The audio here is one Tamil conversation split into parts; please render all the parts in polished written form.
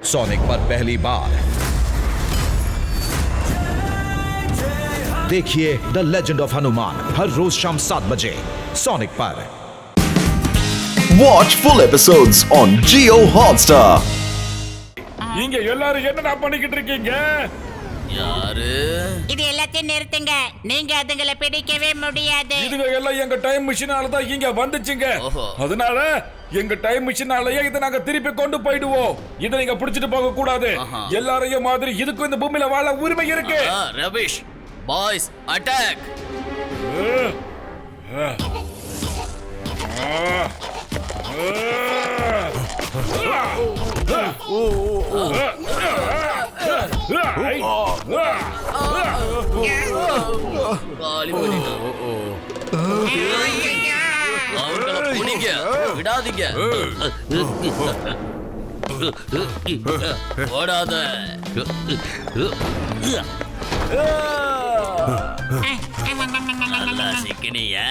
सोनिक पर पहली बार देखिए द लेजेंड ऑफ हनुमान हर रोज शाम 7 बजे सोनिक पर। Watch full episodes on Jio Hotstar. இங்க எல்லாரும் என்னடா பண்ணிக்கிட்டு இருக்கீங்க? யாரு இது எல்லாத்தையும் நிறுத்துங்க. நீங்க அதுங்களை பிடிக்கவே முடியாது. இதுங்க எல்லாம் எங்க டைம் மிஷினால தான் இங்க வந்துச்சுங்க. ஓஹோ. அதனால எங்க டைம் மிஷினாலயே இதை நாங்க திருப்பி கொண்டு போயிடுவோம். இதை நீங்க பிடிச்சிட்டு போக கூடாது. எல்லாரையும் மாதிரி இதுக்கும் இந்த பூமியில வாழ உரிமை இருக்கு. Rubbish boys attack. அவங்கள புடிங்க, விடாதீங்க. ஓடாத. நல்லா சிக்கினியா?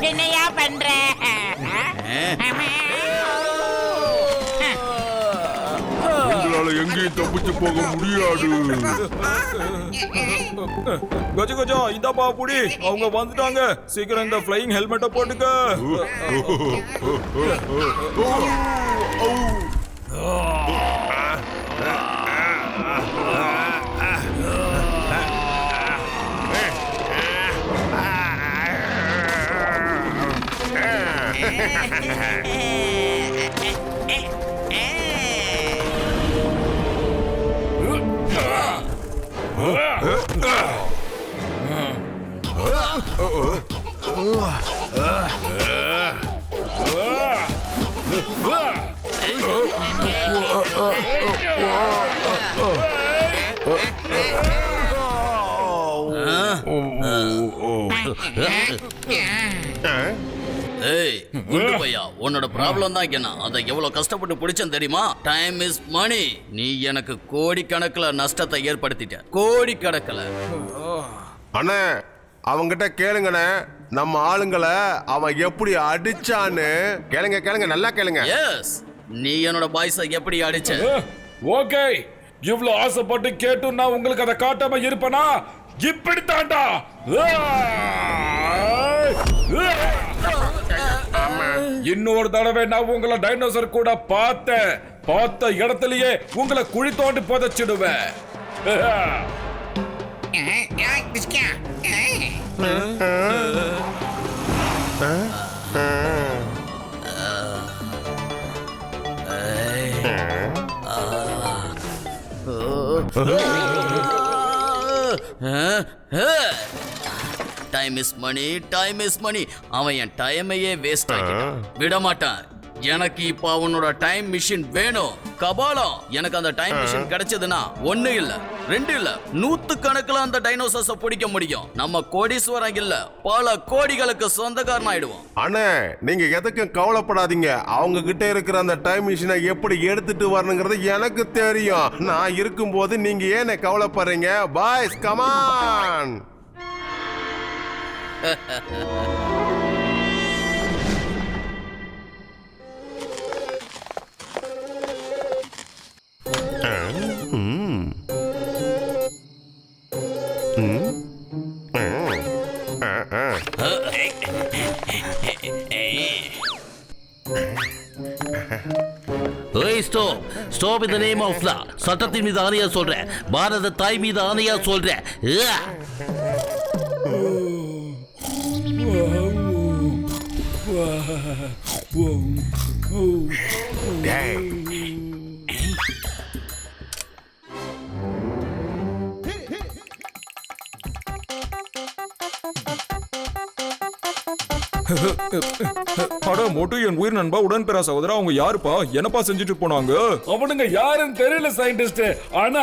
என்னையா பண்ற? உங்களால எங்கேயும் தப்பிச்சு போக முடியாது. கஜ கஜா இந்தாப்பா புடி. அவங்க வந்துட்டாங்க. சீக்கிரம் இந்த ஃப்ளையிங் ஹெல்மெட்டை போட்டுக்க. ஏய் குண்டு பையா, உன்னோட ப்ராப்ளம் தான் என்ன? அதை எவ்வளவு கஷ்டப்பட்டு பிடிச்சேன் தெரியுமா? டைம் இஸ் மணி. நீ எனக்கு கோடிக்கணக்கில் நஷ்டத்தை ஏற்படுத்திட்ட. கோடிக்கணக்கில். அண்ணே அவங்கிட்ட கேளுங்கண்ணே, நம்ம ஆளுங்களை அவன் எப்படி அடிச்சான்னு கேளுங்க. கேளுங்க, நல்லா கேளுங்க. எஸ், நீ என்னோட பாய்ஸை எப்படி அடிச்ச? ஓகே, இவ்ளோ ஆசைப்பட்டு கேட்டு நான் உங்களுக்கு அதை காட்டாம இருப்பேனா? இப்படி தாண்டா. இன்னொரு தடவை நான் உங்களை டைனோசர் கூட பார்த்த இடத்துலயே உங்களை குழி தோண்டி புதைச்சிடுவேன். Time is money, time is money. அவன் என் டைமையே வேஸ்ட் ஆக்கிட்டான். விட மாட்டான். எனக்கு இப்ப அவனோட டைம் மிஷின் வேணும். கபாலம், எனக்கு அந்த டைம் மிஷின் கிடைச்சதுன்னா 1 இல்ல 2 இல்ல 100 கணக்குல அந்த டைனோசர்ஸ பிடிக்க முடியும். நம்ம கோடீஸ்வரன் இல்ல, பல கோடிகளுக்கு சொந்தக்காரன் ஆயிடுவோம். அண்ணே நீங்க எதுக்கும் கவலைப்படாதீங்க. அவங்க கிட்ட இருக்கிற அந்த டைம் மிஷினை எப்படி எடுத்துட்டு வரணுங்கிறது எனக்கு தெரியும். நான் இருக்கும்போது நீங்க ஏன் கவலைப்படுறீங்க? Boys come on. Stop in the name of law. சட்டத்தின் மீது ஆணையா சொல்றேன். பாரத தாய் மீது ஆணையா சொல்றேன். அட மோட்டு, என் உயிர் நண்பா, உடன் பெறா சகோதரா, அவங்க யாருப்பா? என்னப்பா செஞ்சுட்டு போனாங்க? அவனுங்க யாருன்னு தெரியல சயின்டிஸ்ட். ஆனா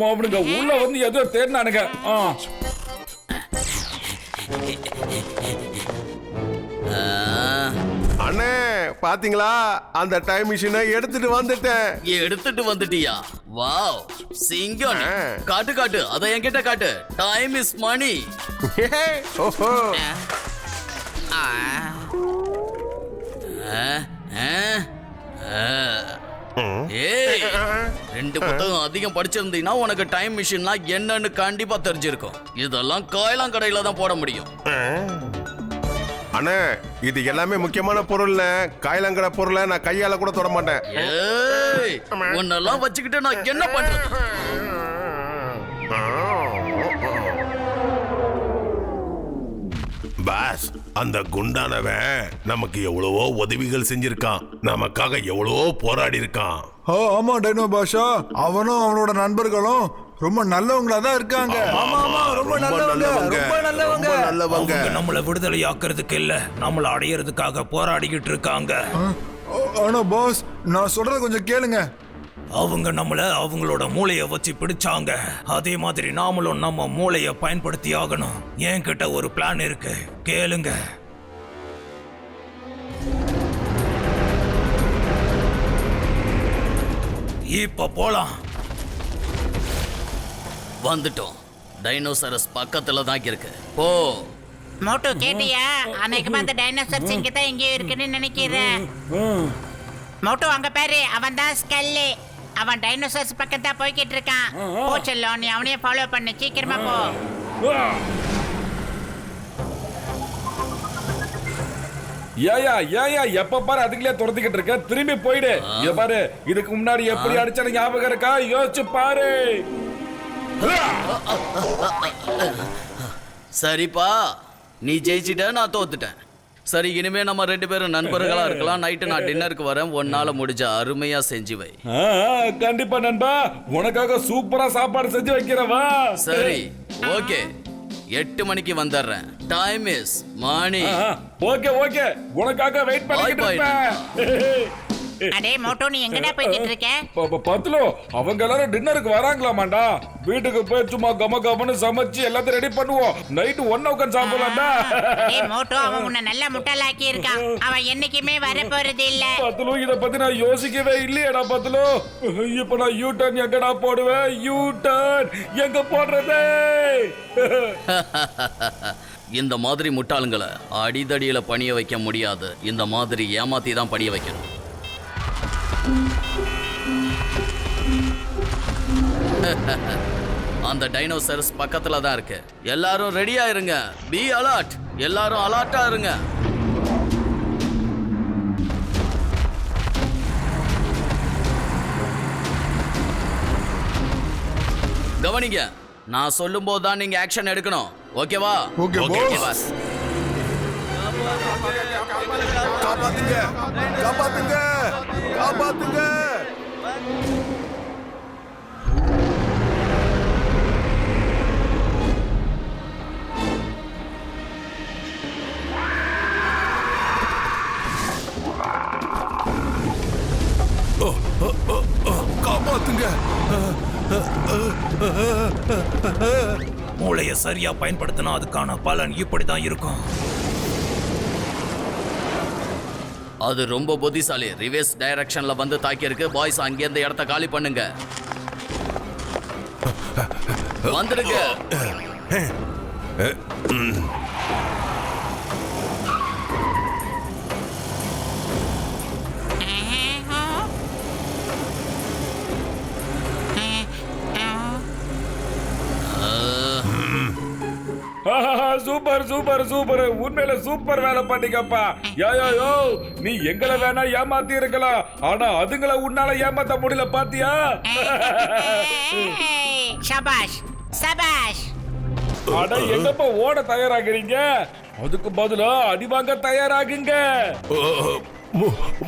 அவனுங்க உள்ள வந்து ஏதோ தேடினானுங்க. அண்ணே பாத்தீங்களா, அந்த டைம் மிஷினை எடுத்துட்டு வந்துட்டேன். எடுத்துட்டு வந்துட்டியா? வாவ், சிங்கம். காட்டு காட்டு, அதை என்கிட்ட காட்டு. டைம் இஸ் மணி. ஓஹோ. ஏய், 2 புத்தகம் அதிகம் படிச்சிருந்தீங்கன்னா உனக்கு டைம் மிஷின்லாம் என்னன்னு கண்டிப்பா தெரிஞ்சிருக்கும். இதெல்லாம் காயலாம் கடையில தான் போட முடியும். அண்ணே இது எல்லாமே முக்கியமான பொருள்ல, காயலங்கட பொருளை நான் கையால கூட தொட மாட்டேன். ஏய், உன்னெல்லாம் வச்சுக்கிட்டு நான் என்ன பண்றது? பாஸ், அந்த குண்டானவன் நமக்கு எவ்வளவோ உதவிகள் செஞ்சிருக்கான், நமக்காக எவ்வளவோ போராடி இருக்கான். ஆமா டைனோ பாஷா, அவனும் அவனோட நண்பர்களும் ரொம்ப நல்லவங்களா தான் இருக்காங்க. ஆமா ஆமா, ரொம்ப நல்லவங்க, ரொம்ப நல்லவங்க. நல்லவங்க நம்மள விடுதலை ஆக்குறதுக்கு இல்ல, நம்மள அடையிறதுக்காக போராடிக்கிட்டு இருக்காங்க. ஆனா பாஸ், நான் சொல்றத கொஞ்சம் கேளுங்க. அவங்க நம்மள அவங்களோட மூளைய வச்சு பிடிச்சாங்க. அதே மாதிரி நாமளும் நம்ம மூளைய பயன்படுத்தி ஆகணும். என்கிட்ட ஒரு பிளான் இருக்கு, கேளுங்க. இப்ப போலாம். வந்துட்டோம். டைனோசரஸ் பக்கத்துல தான் இருக்கு. போ. மோட்டு கேட்டியா? அன்னைக்கு அந்த டைனோசர்ஸ் இங்க தான் எங்கேயோ இருக்குன்னு நினைக்கிறேன். மோட்டு அங்க பாரு, அவன் தான் ஸ்கல்லு. அவன் டைனோசர்ஸ் பக்கத்தா போய்கிட்டு இருக்கான். போ செல்லம், நீ அவனையே ஃபாலோ பண்ணு, சீக்கிரமா போ. ஏயா எப்ப பாரு அதுங்களே துரத்திக்கிட்டு இருக்க, திரும்பி போயிடு. இத பாரு, இதுக்கு முன்னாடி எப்படி அடிச்சது ஞாபகம் இருக்கா? யோசிச்சு பாரு. சரிப்பா, நீ ஜெயிச்சிட்ட, நான் தோத்துட்டேன். சரி, இனிமே நம்ம 2 பேரும் நண்பர்களா இருக்கலாம். நைட்டு நான் டின்னருக்கு வரேன். உன்னால முடிஞ்ச அருமையா செஞ்சு வை. கண்டிப்பா நண்பா, உனக்காக சூப்பரா சாப்பாடு செஞ்சு வைக்கிறவா. சரி, ஓகே. 8 மணிக்கு வந்துடுறேன். டைம் இஸ் மணி. ஓகே உனக்காக வெயிட் பண்ணிட்டு இருப்பேன். அடே மோட்டு, நீ எங்கடா போய்கிட்டு இருக்க? பத்துலோ, அவங்க எல்லாரும் டின்னருக்கு வராங்களாமாண்டா. வீட்டுக்கு போய் சும்மா கமன்னு சமைச்சு எல்லாத்தையும் ரெடி பண்ணுவோம். நைட்டு ஒண்ணா உட்காந்து சாப்பிடலாம்டா. ஏய் மோட்டு, அவன் உன்னை நல்ல முட்டாளாக்கி இருக்கான். அவன் என்னைக்குமே வர போறது இல்ல. பத்துலோ, இத பத்தி நான் யோசிக்கவே இல்லையடா பத்துலோ. இப்ப நான் யூ டர்ன் எங்கடா போடுவேன்? யூ டர்ன் எங்க போடுறது? இந்த மாதிரி முட்டாளுங்களை அடிதடியில பணிய வைக்க முடியாது. இந்த மாதிரி ஏமாத்தி தான் பணிய வைக்கணும். அந்த டைனோசரஸ் பக்கத்துல தான் இருக்கு. எல்லாரும் ரெடியா இருங்க. Be alert. எல்லாரும் அலர்ட்டா இருங்க. கவனிங்க, நான் சொல்லும் போது தான் நீங்க ஆக்ஷன் எடுக்கணும். ஓகேவா? Okay boss. காப்பாத்துங்க, காப்பாத்துங்க, காப்பாத்துங்க. காப்பாத்துங்க. மூளைய சரியா பயன்படுத்தினா அதுக்கான பலன் இப்படிதான் இருக்கும். அது ரொம்ப புத்திசாலி. ரிவர்ஸ் டைரக்ஷன்ல வந்து தாக்கி இருக்கு. பாய்ஸ், அங்கேருந்து இடத்த காலி பண்ணுங்க. வந்துடுங்க. சூப்பர், உண்மையில சூப்பர் வேலை பண்ணீங்கப்பா. யோ, நீ எங்களை வேணா ஏமாத்தி இருக்கலாம், ஆனா அதுங்களை உன்னால ஏமாத்த முடியல, பாத்தியா? சபாஷ் சபாஷ். அட, எங்கப்பா ஓட தயாராகிறீங்க? அதுக்கு பதிலா அடி வாங்க தயாராகுங்க.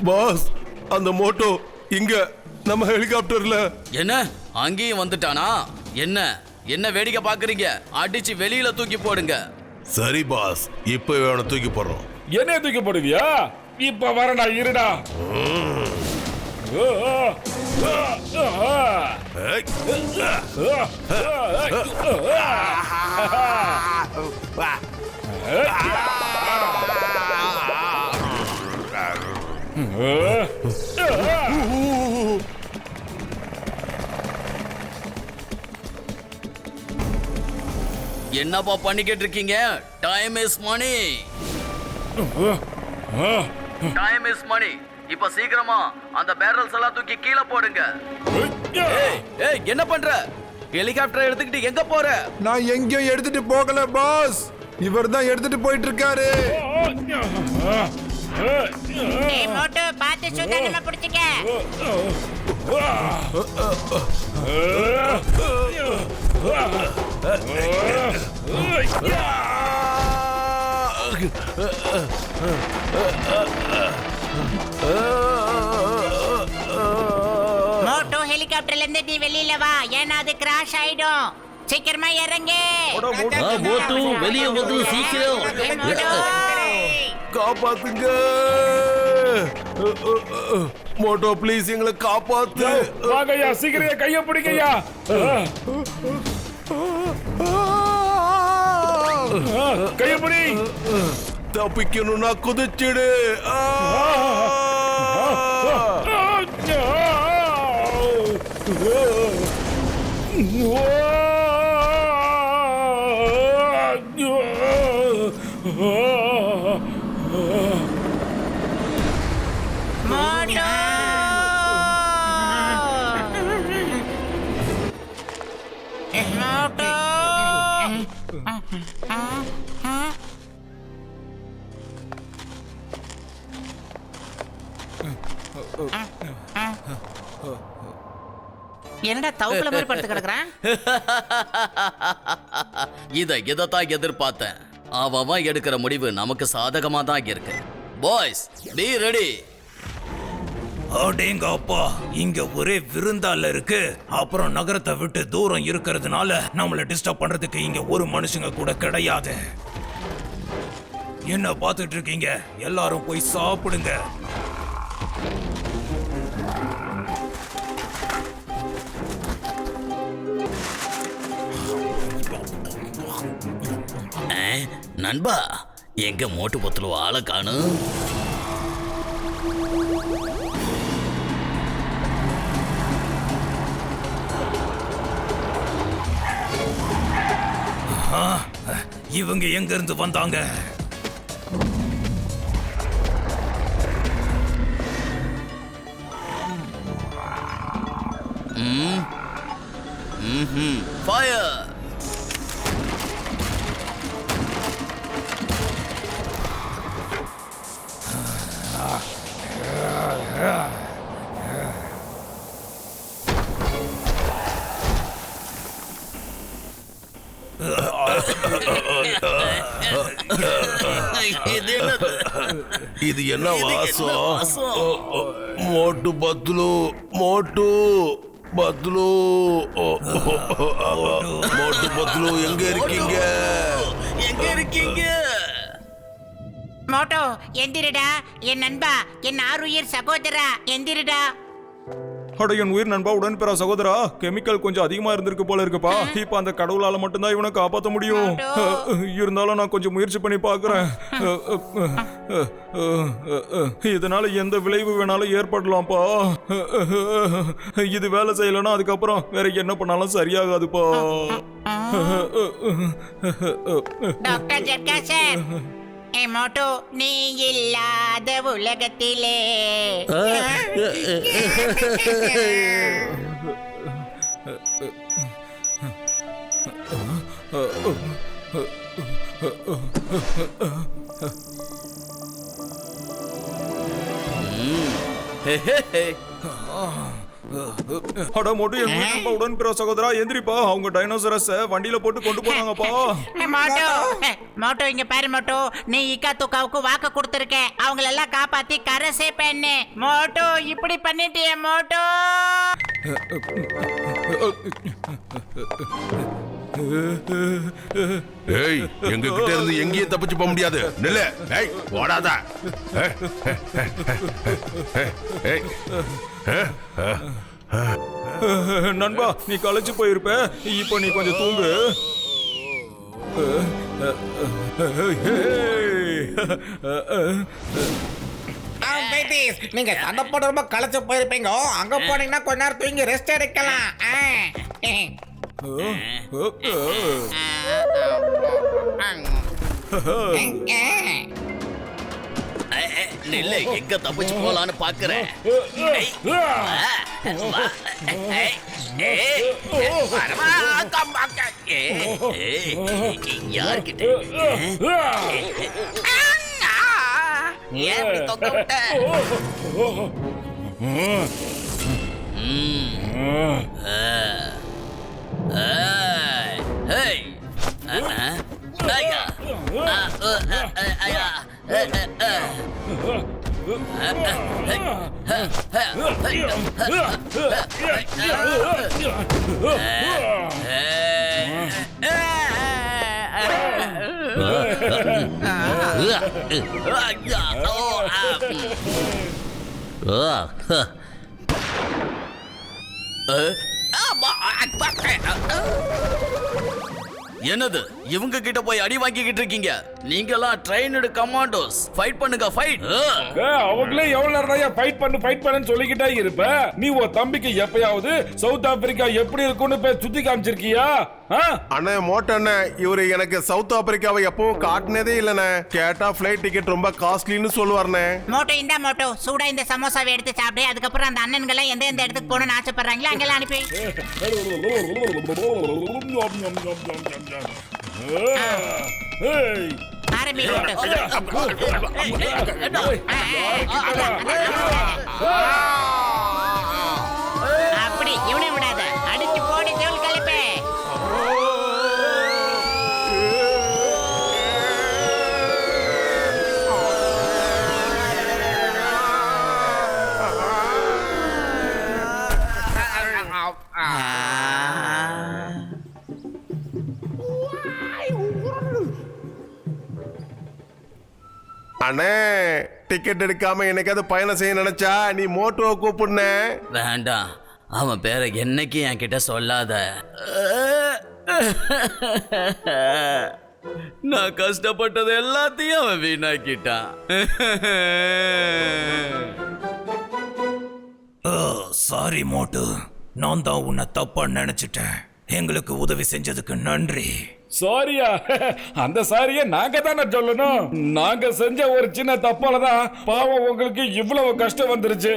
பாஸ், அந்த மோட்டோ இங்க நம்ம ஹெலிகாப்டர்ல. என்ன, அங்கேயும் வந்துட்டானா? என்ன வேடிக்கை பாக்குறீங்க? அடிச்சு வெளியில தூக்கி போடுங்க. சரி பாஸ், இப்ப அவனை தூக்கி போடுறோம். என்ன தூக்கி போடுவியா? இப்ப வரடா, இருடா. என்னப்பா பண்ணிக்கிட்டு இருக்கீங்க? Time is money. Time is money. இப்ப சீக்கிரமா அந்த பேரல்ஸ் எல்லாம் தூக்கி கீழே போடுங்க. ஏய் என்ன பண்ற? ஹெலிகாப்டர் எடுத்துக்கிட்டு எங்க போற? நான் எங்கேயும் எடுத்துட்டு போகல பாஸ், இவர் தான் எடுத்துட்டு போயிட்டு இருக்காரு. ஏய் மோட்டு பாத்து சுதானமா புடிச்சுக்க. மோட்டு ஹெலிகாப்டர்ல இருந்து நீ வெளியில வா, ஏன்னா அது கிராஷ் ஆயிடும். சீக்கிரமா இறங்கு. மோட்டு வெளியே வந்து சீக்கிரம். ஏய், மோட்டு. காப்பாத்துங்க மோட்டோ, ப்ளீஸ் எங்களை காப்பாத்து. வாங்கய்யா, சீக்கிரம் கைய பிடிங்கய்யா. கைய பிடி. தப்பிக்கணும்னா குதிச்சிடு. மோட்டு. மோட்டு. என்னடா தவுக்குல மாதிரி படுத்து கிடக்குறான்? இதத்தான் எதிர்பார்த்தேன். அவன் எடுக்கிற முடிவு நமக்கு சாதகமா தான் இருக்கு. Boys be ready. அடேங்க அப்பா, இங்க ஒரே விருந்தால இருக்கு. அப்புறம் நகரத்தை விட்டு தூரம் இருக்கிறதுனால நம்மள டிஸ்டர்ப் பண்றதுக்கு இங்க ஒரு மனுஷங்க கூட கிடையாது. என்ன பார்த்துட்டு இருக்கீங்க? எல்லாரும் போய் சாப்பிடுங்க. நண்பா, எங்க மோட்டு பொத்துல ஆளை காணும்? இவங்க எங்க இருந்து வந்தாங்க? ஃபயர். இது என்ன வாசம்? மோட்டு பத்லு, மோட்டு பத்லு, மோட்டு பத்லு எங்க இருக்கீங்க? எங்க இருக்கீங்க? மோட்டோ எந்திரிடா, என் நண்பா, என் ஆறுயிர் சகோதரா, எந்திரிடா. அட என் உயிர் நண்பா, உடன்பிறா சகோதரா, கெமிக்கல் கொஞ்சம் அதிகமா இருந்திருக்கு போல இருக்குப்பா. இப்ப அந்த கடவுளால மட்டும்தான் இவனை காப்பாத்த முடியும். இருந்தாலும் நான் கொஞ்சம் முயற்சி பண்ணி பாக்குறேன். இதனால எந்த விளைவு வேணாலும் ஏற்படலாம்ப்பா. இது வேலை செய்யலன்னா அதுக்கப்புறம் வேற என்ன பண்ணாலும் சரியாகாதுப்பா. டாக்டர் ஜர்காசர், ஏ மோட்டோ, நீ இல்லாத உலகத்திலே அட மோட்டு, என் உயிர் நண்பா, உடன்பிறா சகோதரா, எந்திரிப்பா. அவங்க டைனோசரஸ வண்டியில போட்டு கொண்டு போனாங்கப்பா. மோட்டோ, மோட்டோ இங்க பாரு மோட்டோ, நீ இக்கா துக்காவுக்கு வாக்கு கொடுத்திருக்க. அவங்கள எல்லாம் காப்பாத்தி கரை சேர்ப்பேன்னு. மோட்டோ இப்படி பண்ணிட்டியே மோட்டோ. ஏய், எங்க கிட்ட இருந்து எங்கேயும் தப்பிச்சு போக முடியாது. நில்லு. ஏய், ஓடாத. நண்பா, நீ களைச்சு போயிருப்ப. இப்ப நீ கொஞ்சம் தூங்கு. நீங்க சண்டை போட ரொம்ப களைச்சு போயிருப்பீங்க. அங்க போனீங்கன்னா கொஞ்ச நேரம் தூங்கி ரெஸ்ட் எடுக்கலாம். நில்ல, எங்க தப்பிச்சு போலான்னு பாக்குறேன். ஏய், வா, வா. ஏய், ஏய், வரவா, come back. ஏய், யார்கிட்ட? ஏன் இப்படி தொங்க விட்ட? ஹேய், ஐயா, ஐயா, என்னது இவங்க கிட்ட போய் அடி வாங்கிக்கிட்டு இருக்கீங்க? நீங்க எல்லாம் ட்ரெயினடு கமாண்டோஸ். ஃபைட் பண்ணுங்க, ஃபைட். அவங்களே எவ்வளவு நேரம் ஃபைட் பண்ணுன்னு சொல்லிக்கிட்டே இருப்ப. நீ உன் தம்பிக்கு எப்பயாவது சவுத் ஆப்பிரிக்கா எப்படி இருக்கும்னு போய் சுத்தி காமிச்சிருக்கியா? அண்ணே மோட்டோ அண்ணே, இவரு எனக்கு சவுத் ஆப்பிரிக்காவை எப்பவும் காட்டினதே இல்லண்ணே. கேட்டா ஃபிளைட் டிக்கெட் ரொம்ப காஸ்ட்லின்னு சொல்லுவார்ண்ணே. மோட்டோ இந்த மோட்டோ சூடா இந்த சமோசாவை எடுத்து சாப்பிடு. அதுக்கப்புறம் அந்த அண்ணன்களை எந்த இடத்துக்கு போகணும்னு ஆசைப்படுறாங்களோ அங்கெல்லாம் அனுப்பி. ஆரம்பி அப்படி இவனை விடாத, அடிச்சு போடி தோல் கலப்பே. அண்ணே, டிக்கெட் எடுக்காம என்னைக்காவது பயணம் செய்ய நினைச்சா நீ மோட்டோவை கூப்பிடுன. வேண்டாம், அவன் பேரை என்னைக்கு என்கிட்ட சொல்லாத. நான் கஷ்டப்பட்டது எல்லாத்தையும் அவன் வீணாக்கிட்டான். சாரி மோட்டு, நான் தான் உன்னை தப்பா நினைச்சிட்டேன். எங்களுக்கு உதவி செஞ்சதுக்கு நன்றி. சாரியா? அந்த சாரிய நாங்க தானே சொல்லணும். நாங்க செஞ்ச ஒரு சின்ன தப்பாலதான் பாவம் உங்களுக்கு இவ்வளவு கஷ்டம் வந்துருச்சு.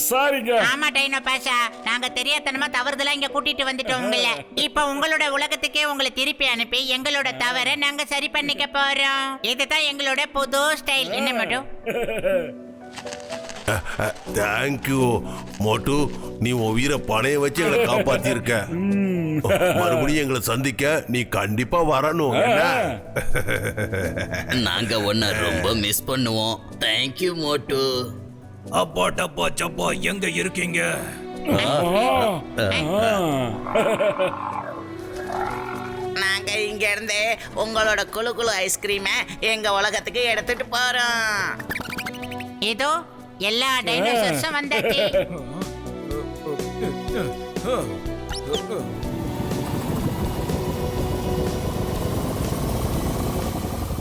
சாரிங்க. ஆமா டைனோ பாஷா, நாங்க தெரியாதனமா தவறுதலா இங்க கூட்டிட்டு வந்துட்டோம் உங்களை. இப்ப உங்களோட உலகத்துக்கே உங்களை திருப்பி அனுப்பி எங்களோட தவறை நாங்க சரி பண்ணிக்க போறோம். இதுதான் எங்களோட புது ஸ்டைல். என்ன மட்டும் தேங்க்யூ மோட்டு, நீ உன் உயிரை பணைய வச்சு எங்களை காப்பாத்திருக்க. மறுபடியும் எங்களை சந்திக்க நீ கண்டிப்பா வரணும். நாங்க உன்னை ரொம்ப மிஸ் பண்ணுவோம். தேங்க்யூ மோட்டு. அப்பா டப்பா சப்பா, எங்க இருக்கீங்க? நாங்க இங்க இருந்து உங்களோட குளு குளு ஐஸ்கிரீமை எங்க உலகத்துக்கு எடுத்துட்டு போறோம். ஏதோ எல்லா டைனோசர்ஸும் வந்தாச்சு.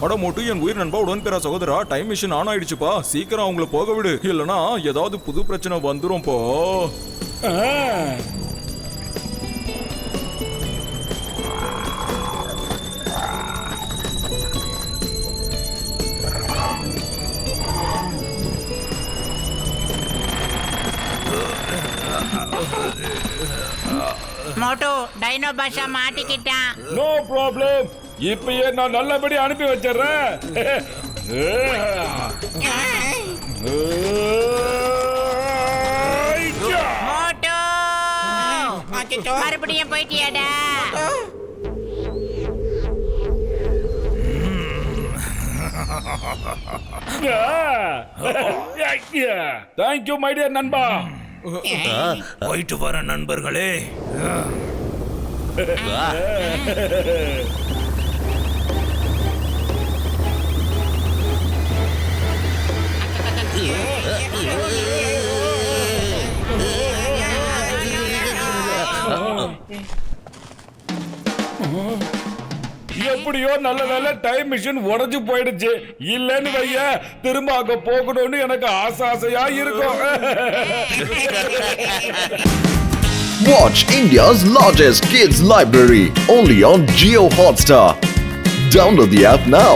அட மோட்டு, என் உயிர் நண்பா, உடன்பெறா சகோதரா, டைம் மிஷின் ஆன் ஆயிடுச்சுப்பா. சீக்கிரம் அவங்கள போக விடு, இல்லனா ஏதாவது புது பிரச்சனை வந்துரும் போ. மோட்டோ, டைனோ பாஷா மாட்டிக்கிட்டான். நோ ப்ராப்ளம், இப்பயே நான் நல்லபடி அனுப்பி வச்சிடுறேன். மோட்டோ, மறுபடியும் போயிட்டியாடா? தேங்க்யூ மை டியர் நண்பா. போயிட்டு வர நண்பர்களே. எப்படியோ நல்ல வேலை டைம் மிஷின் உடைஞ்சு போயிடுச்சு. இல்லன்னு வைய திரும்ப அங்க போகணும்னு எனக்கு ஆசையா இருக்கும். Watch India's largest kids library only on Jio Hotstar. Download the app now.